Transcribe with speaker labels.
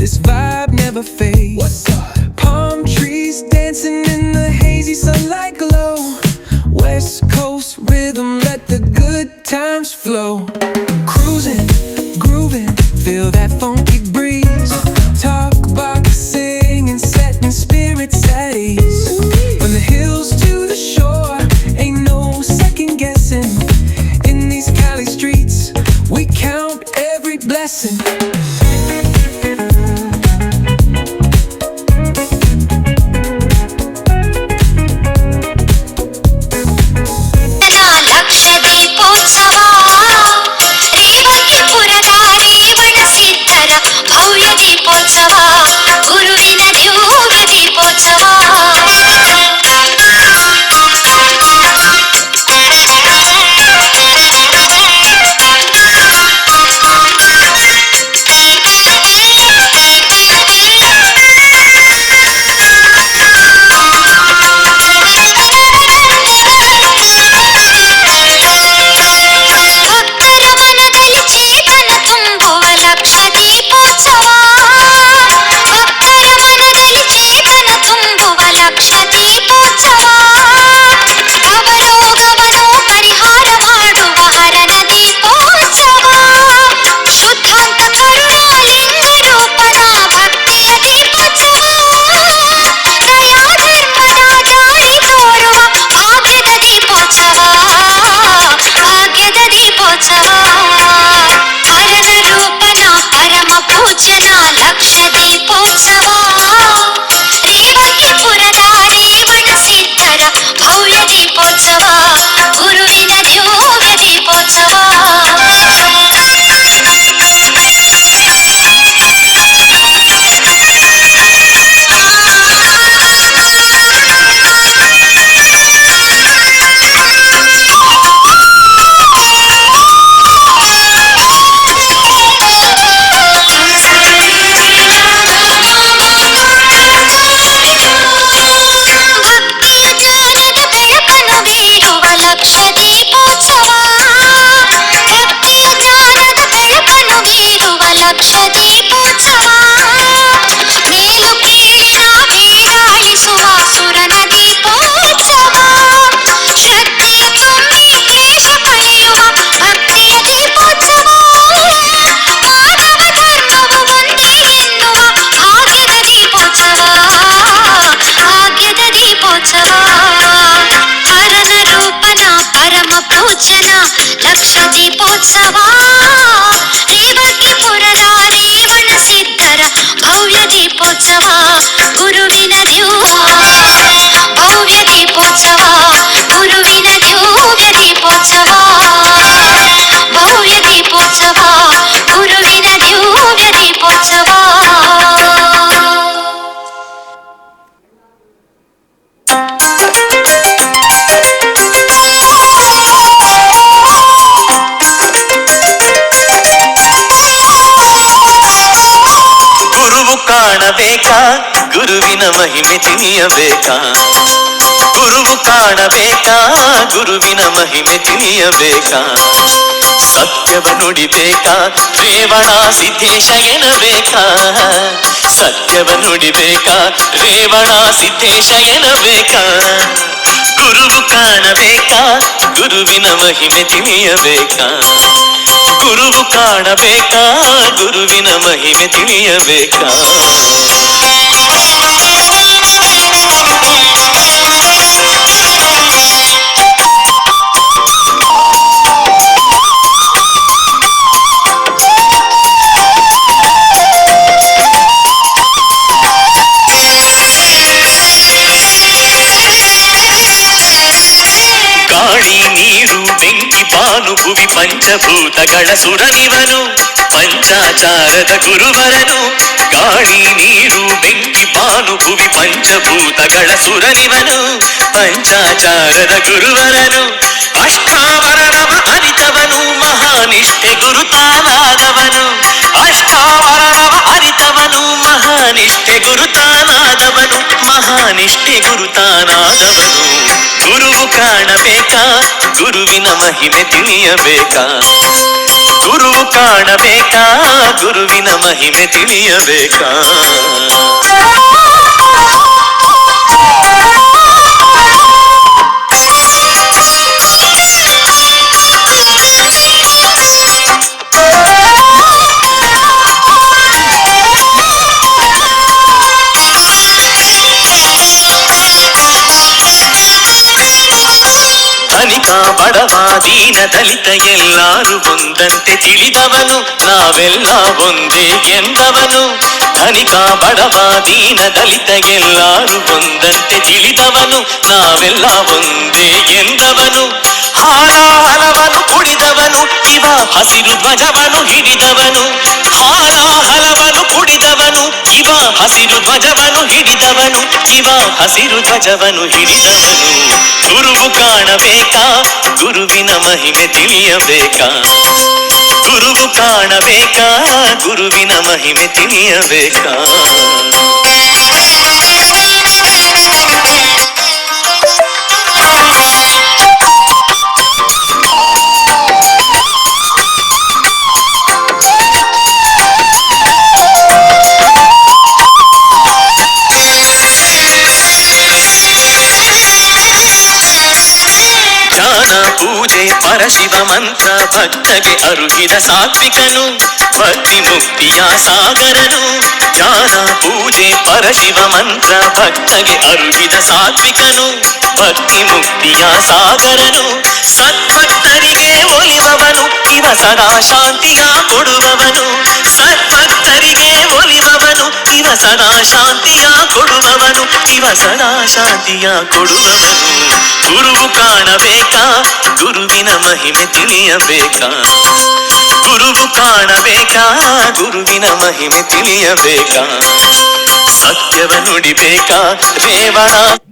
Speaker 1: This vibe never fades. Palm trees dancing in the hazy sunlight glow. West Coast rhythm, let the good times flow. Cruising, grooving, feel that funky breeze. Talk box singing, setting spirits at ease. From the hills to the shore, ain't no second guessing. In these Cali streets, we count every blessing.
Speaker 2: ಕಾಣಬೇಕಾ ಗುರುವಿನ ಮಹಿಮೆ ತಿಳಿಯಬೇಕಾ ಗುರುವು ಕಾಣಬೇಕಾ ಗುರುವಿನ ಮಹಿಮೆ ತಿಳಿಯಬೇಕಾ ಸತ್ಯವ ನುಡಿಬೇಕಾ ರೇವಣ ಸಿದ್ದೇಶ ಎನ್ನಬೇಕಾ ಸತ್ಯವ ನುಡಿಬೇಕಾ ರೇವಣ ಸಿದ್ದೇಶ ಎನ್ನಬೇಕಾ ಗುರುವು ಕಾಣಬೇಕಾ ಗುರುವಿನ ಮಹಿಮೆ ತಿಳಿಯಬೇಕಾ ಗುರುವು ಕಾಣಬೇಕಾ ಗುರುವಿನ ಮಹಿಮೆ ತಿಳಿಯಬೇಕಾ ಗಾಳಿ ನೀರು ಬೆಂಕಿ ಬಾನು ಭುವಿ ಪಂಚಭೂತಗಳ ಸುರನಿವನು ಪಂಚಾಚಾರದ ಗುರುವರನು ಗಾಳಿ ನೀರು ಬೆಂಕಿ ಬಾನು ಭುವಿ ಪಂಚಭೂತಗಳ ಸುರನಿವನು ಪಂಚಾಚಾರದ ಗುರುವರನು ಅಷ್ಟಾವರಣವ ಅರಿತವನು ಮಹಾನಿಷ್ಠೆ ಗುರುತಾನಾದವನು ಅಷ್ಟಾವರಣವ ಅರಿತವನು ಮಹಾನಿಷ್ಠೆ ಗುರುತಾನಾದವನು ಮಹಾನಿಷ್ಠೆ ಗುರುತಾನಾದವನು ಗುರುವು ಕಾಣಬೇಕಾ ಗುರುವಿನ ಮಹಿಮೆ ತಿಳಿಯಬೇಕಾ ಗುರುವು ಕಾಣಬೇಕಾ ಗುರುವಿನ ಮಹಿಮೆ ತಿಳಿಯಬೇಕಾ. ಧನಿಕ ಬಡವ ದೀನ ದಲಿತ ಎಲ್ಲಾರು ಒಂದಂತೆ ತಿಳಿದವನು, ನಾವೆಲ್ಲ ಒಂದೇ ಎಂದವನು. ಧನಿಕ ಬಡವ ದೀನ ದಲಿತ ಎಲ್ಲಾರು ಒಂದಂತೆ ತಿಳಿದವನು, ನಾವೆಲ್ಲ ಒಂದೇ ಎಂದವನು. ಹಾಲ ಹಲವನು ಕುಡಿದವನು, ಇವ ಹಸಿರು ಧ್ವಜವನು ಹಿಡಿದವನು. ಹಾಲ ಹಲವನು ಕುಡಿದವನು, ಇವ ಹಸಿರು ಧ್ವಜವನು ಹಿಡಿದವನು. ಇವ ಹಸಿರು ಧ್ವಜವನು ಹಿಡಿದವನು. ಗುರುವು ಕಾಣಬೇಕಾ ಗುರುವಿನ ಮಹಿಮೆ ತಿಳಿಯಬೇಕಾ. ಗುರುವು ಕಾಣಬೇಕಾ ಗುರುವಿನ ಮಹಿಮೆ ತಿಳಿಯಬೇಕಾ. ಜ್ಞಾನ ಪೂಜೆ ಪರಶಿವ ಮಂತ್ರ ಭಕ್ತಗೆ ಅರುಹಿದ ಸಾತ್ವಿಕನು, ಭಕ್ತಿ ಮುಕ್ತಿಯ ಸಾಗರನು. ಜ್ಞಾನ ಪೂಜೆ ಪರಶಿವ ಮಂತ್ರ ಭಕ್ತಗೆ ಅರುಹಿದ ಸಾತ್ವಿಕನು, ಭಕ್ತಿ ಮುಕ್ತಿಯ ಸಾಗರನು. ಸದ್ಭಕ್ತರಿಗೆ ಒಲಿವವನು, ಇವ ಸದಾ ಶಾಂತಿಯ ಕೊಡುವವನು. ಸದ್ಭಕ್ತರಿಗೆ ಒಲಿವವನು, ಇವ ಸದಾ ಶಾಂತಿಯ ಕೊಡುವವನು. ಇವ ಸದಾ ಶಾಂತಿಯ ಕೊಡುವವನು. ಗುರುವು ಕಾಣಬೇಕಾ ಗುರುವಿನ ಮಹಿಮೆ ತಿಳಿಯಬೇಕಾ. ಗುರುವು ಕಾಣಬೇಕಾ ಗುರುವಿನ ಮಹಿಮೆ ತಿಳಿಯಬೇಕಾ. ಸತ್ಯವ ನುಡಿಬೇಕಾ ರೇವಣ